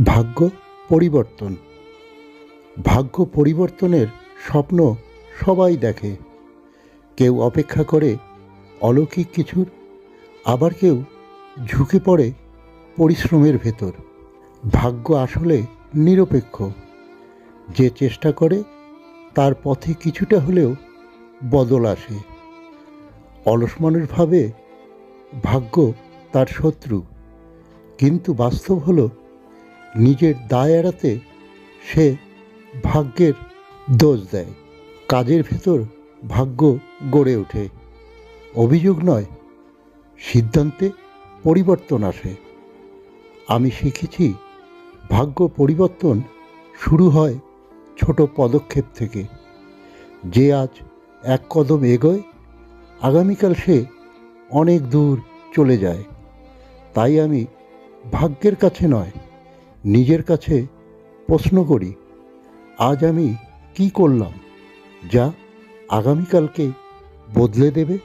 ভাগ্য পরিবর্তন। ভাগ্য পরিবর্তনের স্বপ্ন সবাই দেখে। কেউ অপেক্ষা করে অলৌকিক কিছুর, আবার কেউ ঝুঁকে পড়ে পরিশ্রমের ভেতর। ভাগ্য আসলে নিরপেক্ষ। যে চেষ্টা করে তার পথে কিছুটা হলেও বদল আসে। অলস মানুষ ভাবে ভাগ্য তার শত্রু, কিন্তু বাস্তব হলো নিজের দায় এড়াতে সে ভাগ্যের দোষ দেয়। কাজের ভেতর ভাগ্য গড়ে ওঠে, অভিযোগ নয়, সিদ্ধান্তে পরিবর্তন আসে। আমি শিখেছি ভাগ্য পরিবর্তন শুরু হয় ছোট পদক্ষেপ থেকে। যে আজ এক কদম এগোয়, আগামীকাল সে অনেক দূর চলে যায়। তাই আমি ভাগ্যের কাছে নয়, নিজের কাছে প্রশ্ন করি, আজ আমি কি করলাম যা আগামীকালকে বদলে দেবে।